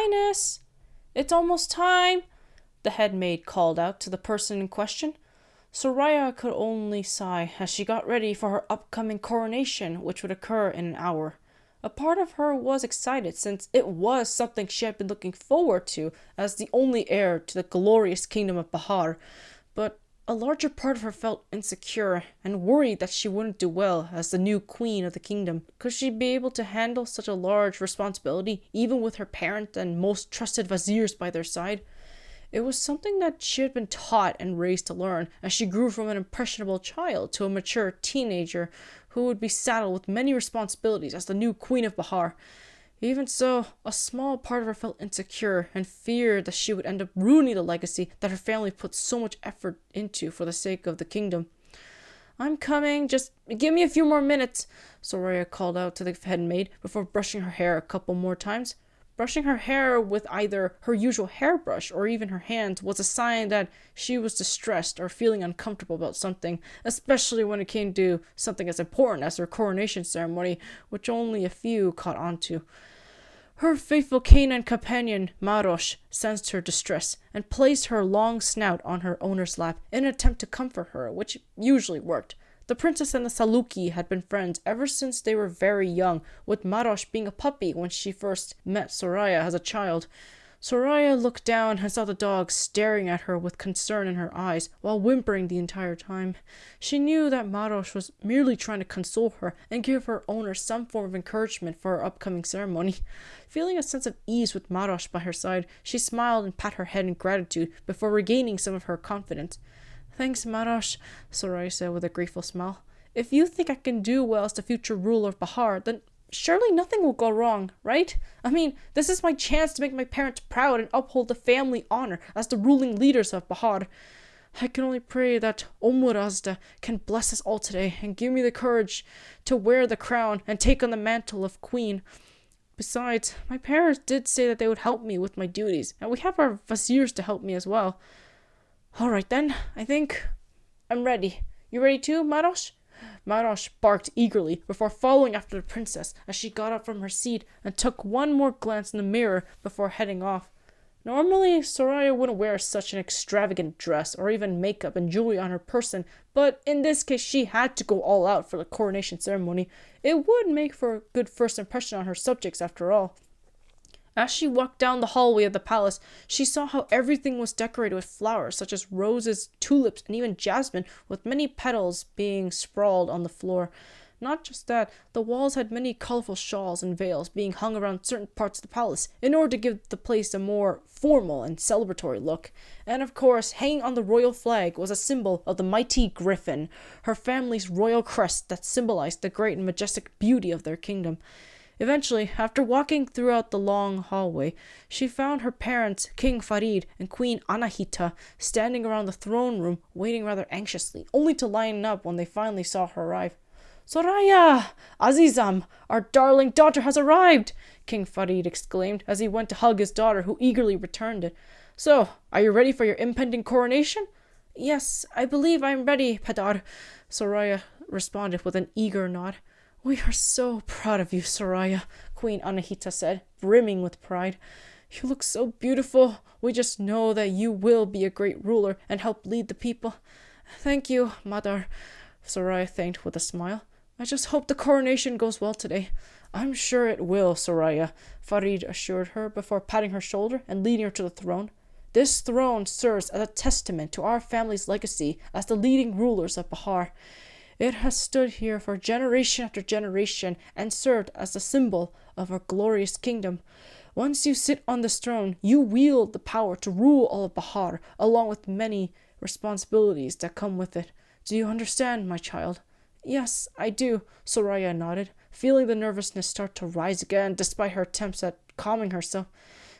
Highness, it's almost time, the head maid called out to the person in question. Soraya could only sigh as she got ready for her upcoming coronation, which would occur in an hour. A part of her was excited, since it was something she had been looking forward to as the only heir to the glorious kingdom of Bahar, but a larger part of her felt insecure and worried that she wouldn't do well as the new queen of the kingdom. Could she be able to handle such a large responsibility, even with her parent and most trusted viziers by their side? It was something that she had been taught and raised to learn, as she grew from an impressionable child to a mature teenager who would be saddled with many responsibilities as the new queen of Bahar. Even so, a small part of her felt insecure and feared that she would end up ruining the legacy that her family put so much effort into for the sake of the kingdom. I'm coming, just give me a few more minutes, Soraya called out to the head maid before brushing her hair a couple more times. Brushing her hair with either her usual hairbrush or even her hands was a sign that she was distressed or feeling uncomfortable about something, especially when it came to something as important as her coronation ceremony, which only a few caught on to. Her faithful canine companion, Marosh, sensed her distress and placed her long snout on her owner's lap in an attempt to comfort her, which usually worked. The princess and the Saluki had been friends ever since they were very young, with Marosh being a puppy when she first met Soraya as a child. Soraya looked down and saw the dog staring at her with concern in her eyes, while whimpering the entire time. She knew that Marosh was merely trying to console her and give her owner some form of encouragement for her upcoming ceremony. Feeling a sense of ease with Marosh by her side, she smiled and pat her head in gratitude before regaining some of her confidence. Thanks, Marosh, Soraya said with a grateful smile. If you think I can do well as the future ruler of Bahar, then surely nothing will go wrong, right? I mean, this is my chance to make my parents proud and uphold the family honor as the ruling leaders of Bahar. I can only pray that Omurazda can bless us all today and give me the courage to wear the crown and take on the mantle of queen. Besides, my parents did say that they would help me with my duties, and we have our viziers to help me as well. All right then, I think I'm ready. You ready too, Marosh? Marosh barked eagerly before following after the princess as she got up from her seat and took one more glance in the mirror before heading off. Normally, Soraya wouldn't wear such an extravagant dress or even makeup and jewelry on her person, but in this case she had to go all out for the coronation ceremony. It would make for a good first impression on her subjects after all. As she walked down the hallway of the palace, she saw how everything was decorated with flowers such as roses, tulips, and even jasmine, with many petals being sprawled on the floor. Not just that, the walls had many colorful shawls and veils being hung around certain parts of the palace in order to give the place a more formal and celebratory look. And of course, hanging on the royal flag was a symbol of the mighty Gryphon, her family's royal crest that symbolized the great and majestic beauty of their kingdom. Eventually, after walking throughout the long hallway, she found her parents, King Farid and Queen Anahita, standing around the throne room, waiting rather anxiously, only to line up when they finally saw her arrive. Soraya! Azizam! Our darling daughter has arrived! King Farid exclaimed as he went to hug his daughter, who eagerly returned it. So, are you ready for your impending coronation? Yes, I believe I am ready, Padar, Soraya responded with an eager nod. We are so proud of you, Soraya, Queen Anahita said, brimming with pride. You look so beautiful. We just know that you will be a great ruler and help lead the people. Thank you, Madar, Soraya thanked with a smile. I just hope the coronation goes well today. I'm sure it will, Soraya, Farid assured her before patting her shoulder and leading her to the throne. This throne serves as a testament to our family's legacy as the leading rulers of Bahar. It has stood here for generation after generation and served as the symbol of our glorious kingdom. Once you sit on this throne, you wield the power to rule all of Bahar, along with many responsibilities that come with it. Do you understand, my child? Yes, I do, Soraya nodded, feeling the nervousness start to rise again despite her attempts at calming herself.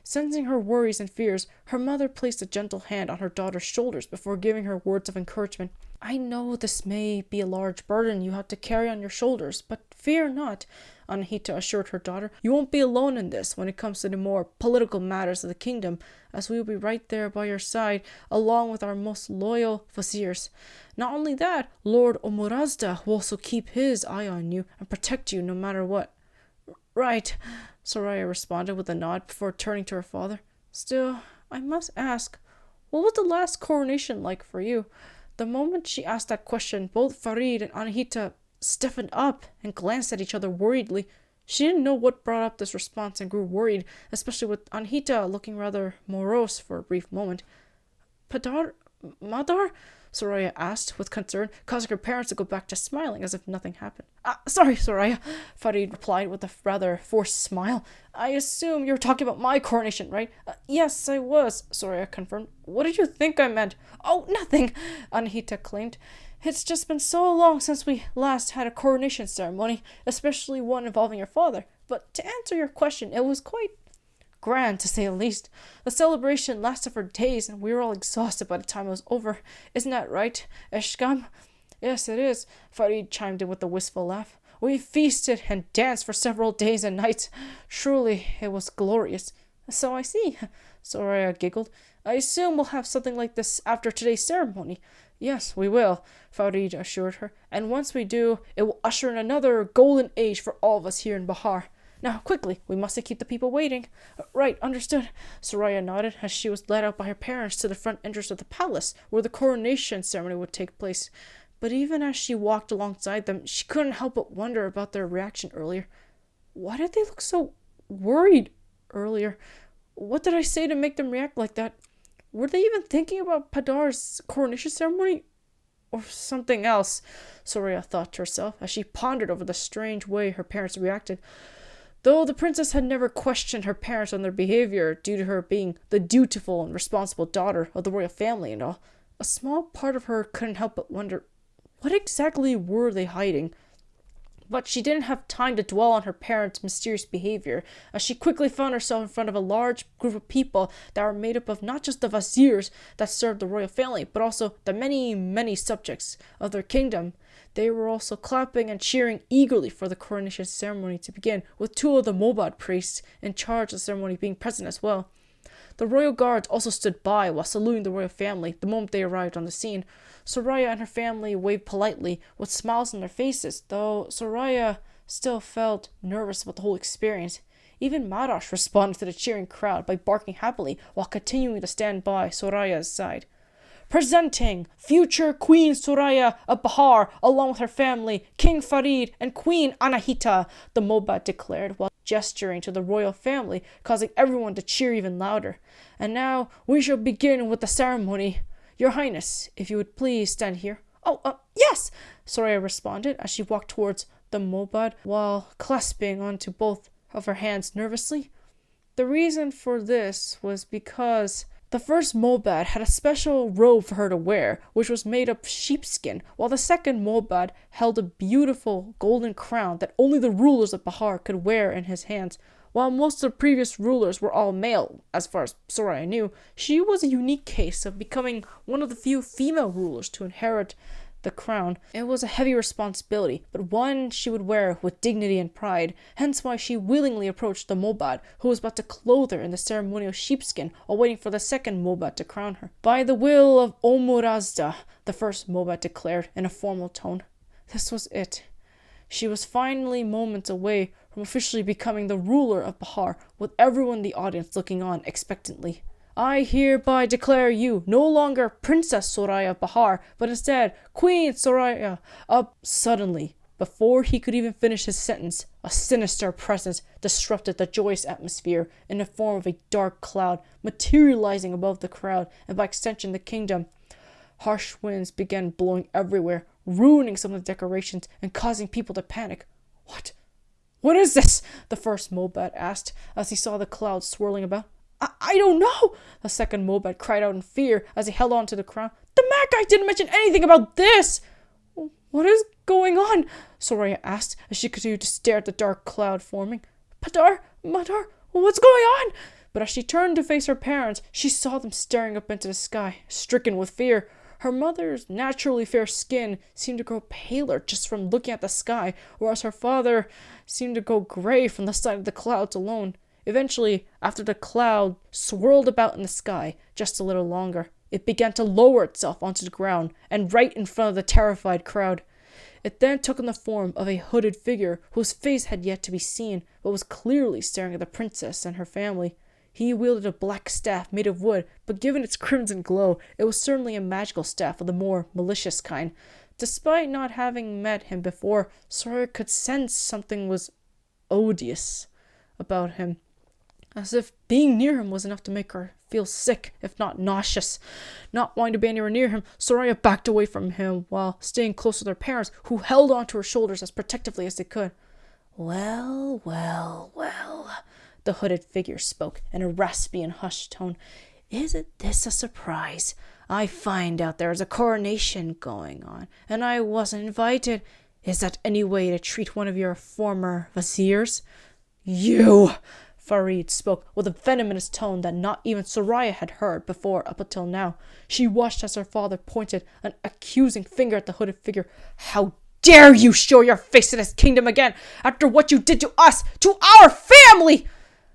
Sensing her worries and fears, her mother placed a gentle hand on her daughter's shoulders before giving her words of encouragement. I know this may be a large burden you have to carry on your shoulders, but fear not, Anahita assured her daughter. You won't be alone in this when it comes to the more political matters of the kingdom, as we will be right there by your side, along with our most loyal viziers. Not only that, Lord Omurazda will also keep his eye on you and protect you no matter what. Right, Soraya responded with a nod before turning to her father. Still, I must ask, what was the last coronation like for you? The moment she asked that question, both Farid and Anahita stiffened up and glanced at each other worriedly. She didn't know what brought up this response and grew worried, especially with Anahita looking rather morose for a brief moment. Padar? Madar? Soraya asked with concern, causing her parents to go back to smiling as if nothing happened. Sorry, Soraya, Farid replied with a rather forced smile. I assume you were talking about my coronation, right? Yes, I was, Soraya confirmed. What did you think I meant? Oh, nothing, Anahita claimed. It's just been so long since we last had a coronation ceremony, especially one involving your father. But to answer your question, it was quite grand, to say the least. The celebration lasted for days, and we were all exhausted by the time it was over. Isn't that right, Eshkam? Yes, it is, Farid chimed in with a wistful laugh. We feasted and danced for several days and nights. Truly, it was glorious. So I see, Soraya giggled. I assume we'll have something like this after today's ceremony. Yes, we will, Farid assured her. And once we do, it will usher in another golden age for all of us here in Bahar. Now, quickly, we mustn't keep the people waiting. Right, understood. Soraya nodded as she was led out by her parents to the front entrance of the palace, where the coronation ceremony would take place. But even as she walked alongside them, she couldn't help but wonder about their reaction earlier. Why did they look so worried earlier? What did I say to make them react like that? Were they even thinking about Padar's coronation ceremony? Or something else, Soraya thought to herself as she pondered over the strange way her parents reacted. Though the princess had never questioned her parents on their behavior due to her being the dutiful and responsible daughter of the royal family and all, a small part of her couldn't help but wonder, what exactly were they hiding? But she didn't have time to dwell on her parents' mysterious behavior, as she quickly found herself in front of a large group of people that were made up of not just the viziers that served the royal family, but also the many, many subjects of their kingdom. They were also clapping and cheering eagerly for the coronation ceremony to begin, with two of the Mobad priests in charge of the ceremony being present as well. The royal guards also stood by while saluting the royal family the moment they arrived on the scene. Soraya and her family waved politely, with smiles on their faces, though Soraya still felt nervous about the whole experience. Even Marash responded to the cheering crowd by barking happily while continuing to stand by Soraya's side. Presenting future Queen Soraya of Bahar, along with her family, King Farid and Queen Anahita, the Mobad declared while gesturing to the royal family, causing everyone to cheer even louder. And now we shall begin with the ceremony. Your Highness, if you would please stand here. Yes, Soraya responded as she walked towards the Mobad while clasping onto both of her hands nervously. The reason for this was because the first Mobad had a special robe for her to wear, which was made of sheepskin, while the second Mobad held a beautiful golden crown that only the rulers of Bahar could wear in his hands. While most of the previous rulers were all male, as far as Soraya knew, she was a unique case of becoming one of the few female rulers to inherit the crown. It was a heavy responsibility, but one she would wear with dignity and pride, hence why she willingly approached the Mobad, who was about to clothe her in the ceremonial sheepskin while waiting for the second Mobad to crown her. By the will of Omurazda, the first Mobad declared in a formal tone. This was it. She was finally moments away from officially becoming the ruler of Bahar, with everyone in the audience looking on expectantly. I hereby declare you no longer Princess Soraya of Bahar, but instead Queen Soraya of... Suddenly, before he could even finish his sentence, a sinister presence disrupted the joyous atmosphere in the form of a dark cloud materializing above the crowd and by extension the kingdom. Harsh winds began blowing everywhere, ruining some of the decorations and causing people to panic. What is this? The first Mobad asked as he saw the clouds swirling about. I don't know, the second Mobad cried out in fear as he held on to the crown. The Magi didn't mention anything about this! What is going on? Soraya asked as she continued to stare at the dark cloud forming. Madar, what's going on? But as she turned to face her parents, she saw them staring up into the sky, stricken with fear. Her mother's naturally fair skin seemed to grow paler just from looking at the sky, whereas her father seemed to go gray from the sight of the clouds alone. Eventually, after the cloud swirled about in the sky just a little longer, it began to lower itself onto the ground and right in front of the terrified crowd. It then took on the form of a hooded figure whose face had yet to be seen, but was clearly staring at the princess and her family. He wielded a black staff made of wood, but given its crimson glow, it was certainly a magical staff of the more malicious kind. Despite not having met him before, Soraya could sense something was odious about him, as if being near him was enough to make her feel sick, if not nauseous. Not wanting to be anywhere near him, Soraya backed away from him while staying close with her parents, who held onto her shoulders as protectively as they could. Well, well, well, the hooded figure spoke in a raspy and hushed tone. Isn't this a surprise? I find out there is a coronation going on, and I wasn't invited. Is that any way to treat one of your former viziers? You! Farid spoke with a venomous tone that not even Soraya had heard before up until now. She watched as her father pointed an accusing finger at the hooded figure. How dare you show your face in this kingdom again after what you did to us, to our family?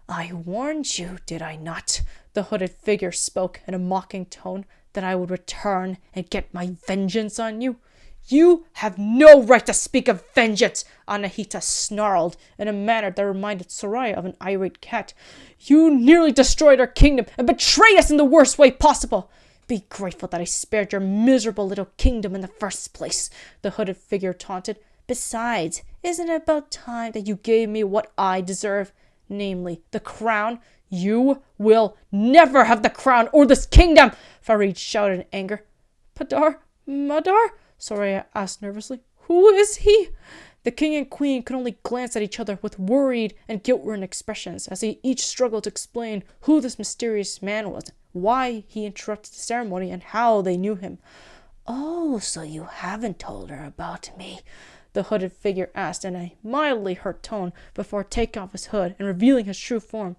I warned you, did I not? The hooded figure spoke in a mocking tone, that I would return and get my vengeance on you. You have no right to speak of vengeance, Anahita snarled in a manner that reminded Soraya of an irate cat. You nearly destroyed our kingdom and betrayed us in the worst way possible. Be grateful that I spared your miserable little kingdom in the first place, the hooded figure taunted. Besides, isn't it about time that you gave me what I deserve, namely the crown? You will never have the crown or this kingdom, Farid shouted in anger. Padar? Madar? Soraya asked nervously. Who is he? The king and queen could only glance at each other with worried and guilt-ridden expressions as they each struggled to explain who this mysterious man was, why he interrupted the ceremony, and how they knew him. Oh, so you haven't told her about me? The hooded figure asked in a mildly hurt tone before taking off his hood and revealing his true form.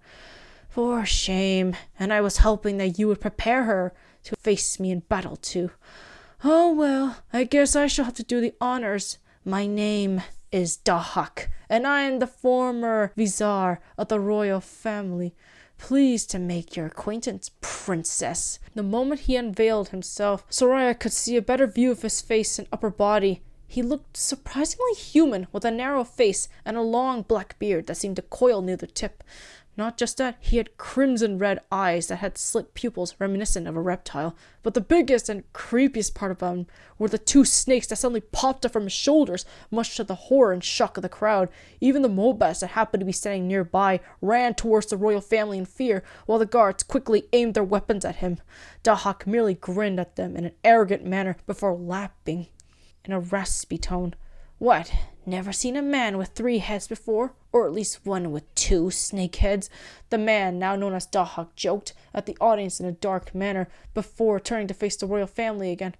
For shame, and I was hoping that you would prepare her to face me in battle too. Oh well, I guess I shall have to do the honors. My name is Dahak, and I am the former vizier of the royal family. Pleased to make your acquaintance, princess. The moment he unveiled himself, Soraya could see a better view of his face and upper body. He looked surprisingly human, with a narrow face and a long black beard that seemed to coil near the tip. Not just that, he had crimson red eyes that had slit pupils reminiscent of a reptile. But the biggest and creepiest part of him were the two snakes that suddenly popped up from his shoulders, much to the horror and shock of the crowd. Even the Mobas that happened to be standing nearby ran towards the royal family in fear, while the guards quickly aimed their weapons at him. Dahak merely grinned at them in an arrogant manner before laughing in a raspy tone. What? Never seen a man with 3 heads before? Or at least one with 2 snake heads? The man, now known as Dahak, joked at the audience in a dark manner before turning to face the royal family again.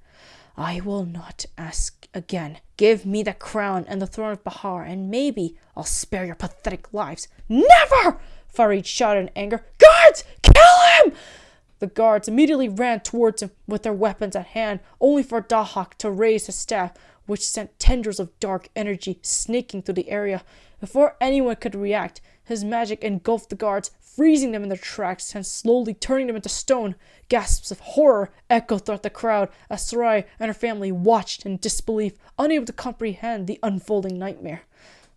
I will not ask again. Give me the crown and the throne of Bahar, and maybe I'll spare your pathetic lives. Never! Farid shouted in anger. Guards! Kill him! The guards immediately ran towards him with their weapons at hand, only for Dahak to raise his staff, which sent tendrils of dark energy snaking through the area. Before anyone could react, his magic engulfed the guards, freezing them in their tracks and slowly turning them into stone. Gasps of horror echoed throughout the crowd as Soraya and her family watched in disbelief, unable to comprehend the unfolding nightmare.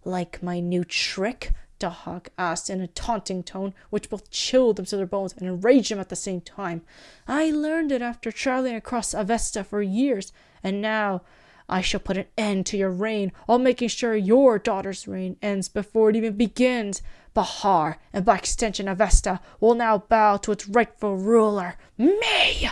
Like my new trick? Dahak asked in a taunting tone, which both chilled them to their bones and enraged them at the same time. I learned it after traveling across Avesta for years, and now I shall put an end to your reign, while making sure your daughter's reign ends before it even begins. Bahar, and by extension Avesta, will now bow to its rightful ruler, me!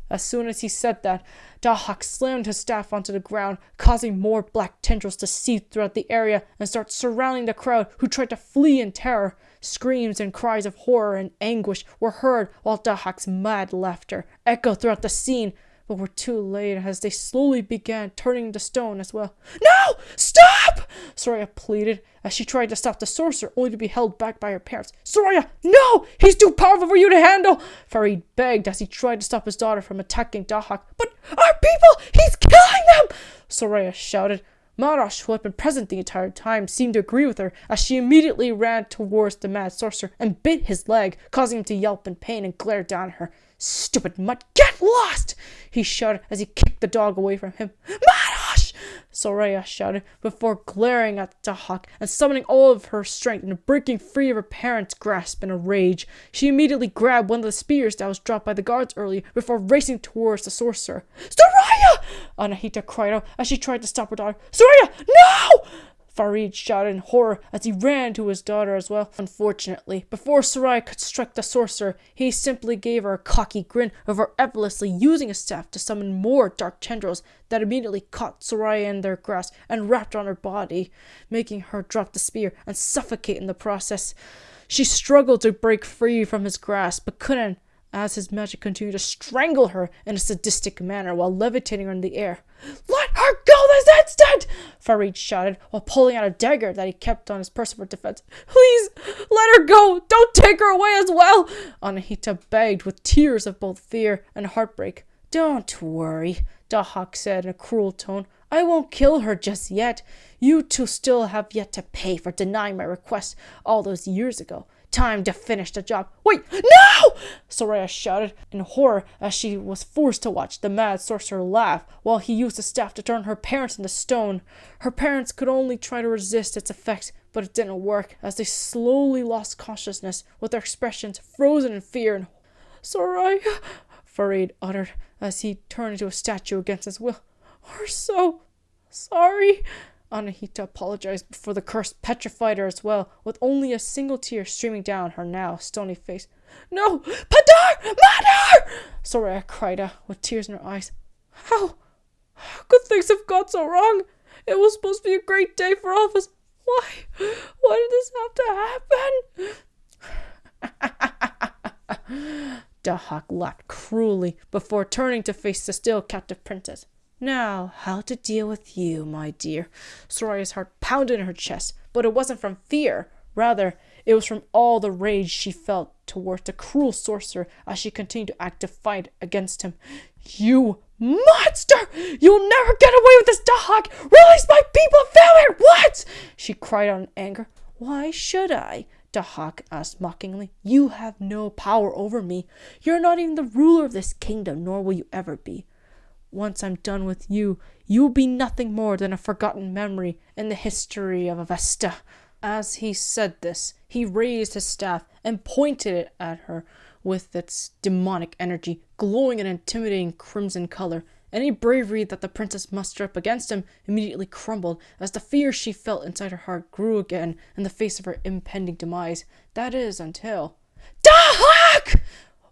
As soon as he said that, Dahak slammed his staff onto the ground, causing more black tendrils to seep throughout the area and start surrounding the crowd, who tried to flee in terror. Screams and cries of horror and anguish were heard, while Dahak's mad laughter echoed throughout the scene, but were too late as they slowly began turning to stone as well. No! Stop! Soraya pleaded as she tried to stop the sorcerer, only to be held back by her parents. Soraya, no! He's too powerful for you to handle! Farid begged as he tried to stop his daughter from attacking Dahak. But our people! He's killing them! Soraya shouted. Marash, who had been present the entire time, seemed to agree with her as she immediately ran towards the mad sorcerer and bit his leg, causing him to yelp in pain and glare down at her. Stupid mutt, get lost! He shouted as he kicked the dog away from him. Marash! Soraya shouted before glaring at Dahak and summoning all of her strength and breaking free of her parents' grasp in a rage. She immediately grabbed one of the spears that was dropped by the guards earlier before racing towards the sorcerer. Soraya! Anahita cried out as she tried to stop her daughter. Soraya, no! Farid shouted in horror as he ran to his daughter as well. Unfortunately, before Soraya could strike the sorcerer, he simply gave her a cocky grin before effortlessly using his staff to summon more dark tendrils that immediately caught Soraya in their grasp and wrapped around her body, making her drop the spear and suffocate in the process. She struggled to break free from his grasp, but couldn't, as his magic continued to strangle her in a sadistic manner while levitating her in the air. Let her go this instant! Farid shouted while pulling out a dagger that he kept on his person for defense. Please, let her go! Don't take her away as well! Anahita begged with tears of both fear and heartbreak. Don't worry, Dahak said in a cruel tone. I won't kill her just yet. You two still have yet to pay for denying my request all those years ago. Time to finish the job. Wait, no! Soraya shouted in horror as she was forced to watch the mad sorcerer laugh while he used the staff to turn her parents into stone. Her parents could only try to resist its effects, but it didn't work as they slowly lost consciousness with their expressions frozen in fear and Soraya, Farid uttered as he turned into a statue against his will. We're so sorry. Anahita apologized before the curse petrified her as well, with only a single tear streaming down her now stony face. No! Padar! Madar! Soraya cried out, with tears in her eyes. How could things have gone so wrong? It was supposed to be a great day for all of us. Why did this have to happen? Dahak laughed cruelly before turning to face the still captive princess. Now, how to deal with you, my dear? Soraya's heart pounded in her chest, but it wasn't from fear. Rather, it was from all the rage she felt towards the cruel sorcerer as she continued to act defiant against him. You monster! You'll never get away with this, Dahak! Release my people, family at once! She cried out in anger. Why should I? Dahak asked mockingly. You have no power over me. You're not even the ruler of this kingdom, nor will you ever be. Once I'm done with you, you'll be nothing more than a forgotten memory in the history of Avesta. As he said this, he raised his staff and pointed it at her with its demonic energy, glowing an intimidating crimson color. Any bravery that the princess mustered up against him immediately crumbled as the fear she felt inside her heart grew again in the face of her impending demise. That is, until... Dahak!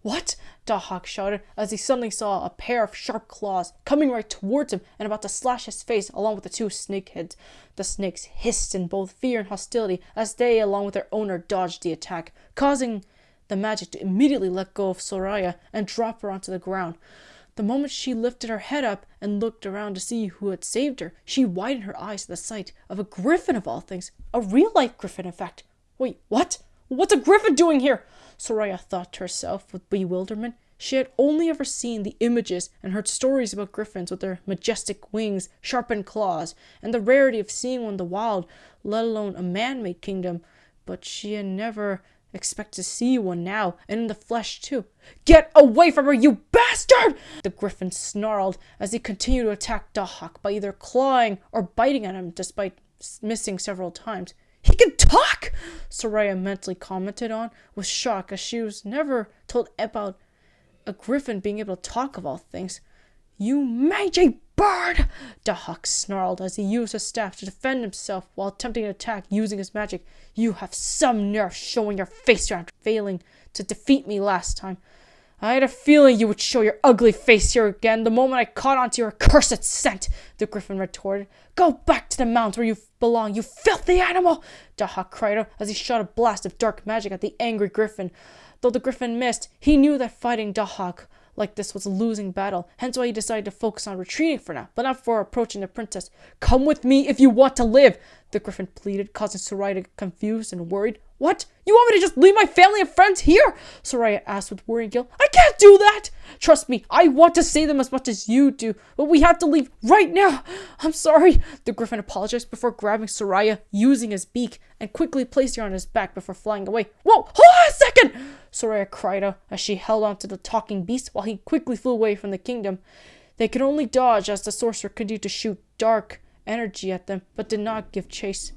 What? Dahak shouted as he suddenly saw a pair of sharp claws coming right towards him and about to slash his face along with the two snake heads. The snakes hissed in both fear and hostility as they, along with their owner, dodged the attack, causing the magic to immediately let go of Soraya and drop her onto the ground. The moment she lifted her head up and looked around to see who had saved her, she widened her eyes at the sight of a Gryphon of all things. A real-life Gryphon, in fact. Wait, what? What's a Gryphon doing here? Soraya thought to herself with bewilderment. She had only ever seen the images and heard stories about griffins with their majestic wings, sharpened claws, and the rarity of seeing one in the wild, let alone a man-made kingdom. But she had never expected to see one now, and in the flesh too. Get away from her, you bastard! The griffin snarled as he continued to attack Dahak by either clawing or biting at him despite missing several times. He can talk! Soraya mentally commented on with shock as she was never told about a griffin being able to talk of all things. You mangy bird! Dahak snarled as he used his staff to defend himself while attempting to attack using his magic. You have some nerve showing your face after failing to defeat me last time. I had a feeling you would show your ugly face here again the moment I caught on to your accursed scent, the griffin retorted. Go back to the mounds where you belong, you filthy animal! Dahak cried out as he shot a blast of dark magic at the angry griffin. Though the griffin missed, he knew that fighting Dahak like this was a losing battle, hence why he decided to focus on retreating for now, but not for approaching the princess. Come with me if you want to live, the griffin pleaded, causing Soraya to get confused and worried. What? You want me to just leave my family and friends here? Soraya asked with worrying guilt. I can't do that! Trust me, I want to save them as much as you do, but we have to leave right now. I'm sorry. The griffin apologized before grabbing Soraya, using his beak, and quickly placing her on his back before flying away. Whoa, hold on a second! Soraya cried out as she held on to the talking beast while he quickly flew away from the kingdom. They could only dodge as the sorcerer continued to shoot dark energy at them, but did not give chase.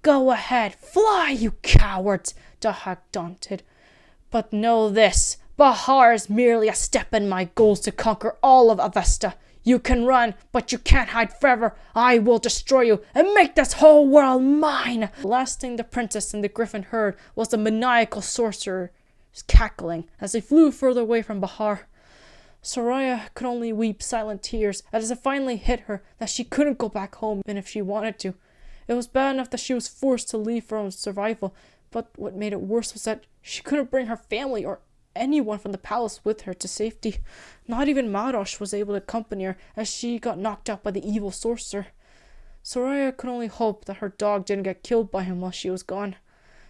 Go ahead, fly, you cowards, Dahak taunted. But know this, Bahar is merely a step in my goals to conquer all of Avesta. You can run, but you can't hide forever. I will destroy you and make this whole world mine. The last thing the princess and the Gryphon heard was the maniacal sorcerer's cackling as they flew further away from Bahar. Soraya could only weep silent tears as it finally hit her that she couldn't go back home even if she wanted to. It was bad enough that she was forced to leave for her own survival, but what made it worse was that she couldn't bring her family or anyone from the palace with her to safety. Not even Marosh was able to accompany her as she got knocked out by the evil sorcerer. Soraya could only hope that her dog didn't get killed by him while she was gone.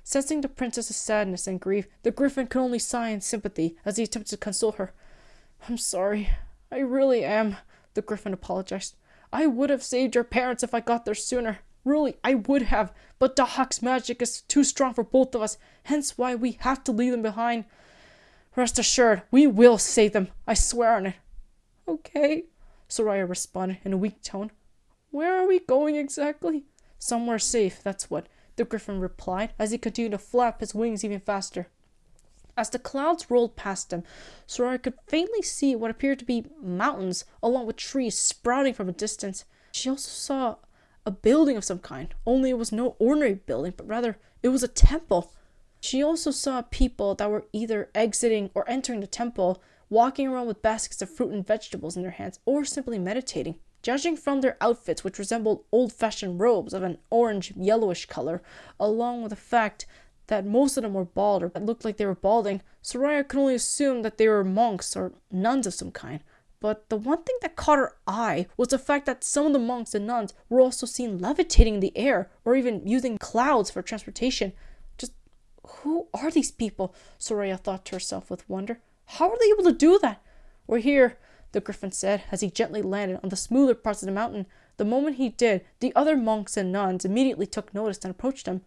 Sensing the princess's sadness and grief, the Gryphon could only sigh in sympathy as he attempted to console her. I'm sorry. I really am, the Gryphon apologized. I would have saved your parents if I got there sooner. Really, I would have, but Dahak's magic is too strong for both of us, hence why we have to leave them behind. Rest assured, we will save them. I swear on it. Okay, Soraya responded in a weak tone. Where are we going exactly? Somewhere safe, that's what, the Gryphon replied as he continued to flap his wings even faster. As the clouds rolled past them, Soraya could faintly see what appeared to be mountains along with trees sprouting from a distance. She also saw a building of some kind, only it was no ordinary building, but rather it was a temple. She also saw people that were either exiting or entering the temple, walking around with baskets of fruit and vegetables in their hands, or simply meditating. Judging from their outfits, which resembled old-fashioned robes of an orange-yellowish color, along with the fact that most of them were bald or looked like they were balding, Soraya could only assume that they were monks or nuns of some kind. But the one thing that caught her eye was the fact that some of the monks and nuns were also seen levitating in the air or even using clouds for transportation. Just who are these people? Soraya thought to herself with wonder. How are they able to do that? We're here, the Gryphon said as he gently landed on the smoother parts of the mountain. The moment he did, the other monks and nuns immediately took notice and approached him.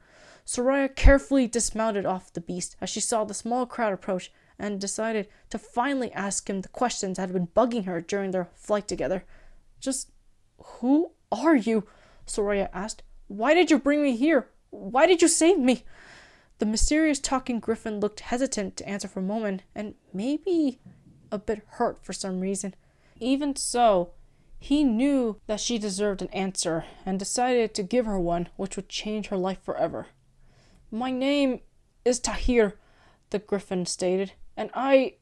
Soraya carefully dismounted off the beast as she saw the small crowd approach and decided to finally ask him the questions that had been bugging her during their flight together. Just who are you? Soraya asked. Why did you bring me here? Why did you save me? The mysterious talking Gryphon looked hesitant to answer for a moment and maybe a bit hurt for some reason. Even so, he knew that she deserved an answer and decided to give her one which would change her life forever. My name is Tahir, the Gryphon stated, and I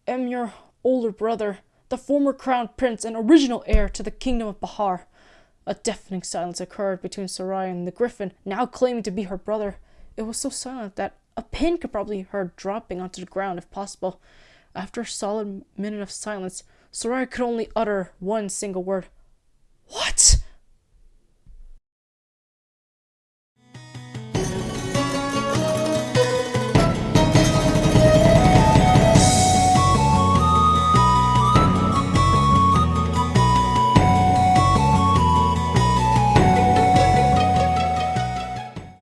am your older brother, the former crown prince and original heir to the kingdom of Bahar. A deafening silence occurred between Soraya and the Gryphon, now claiming to be her brother. It was so silent that a pin could probably be heard dropping onto the ground if possible. After a solid minute of silence, Soraya could only utter one single word. What?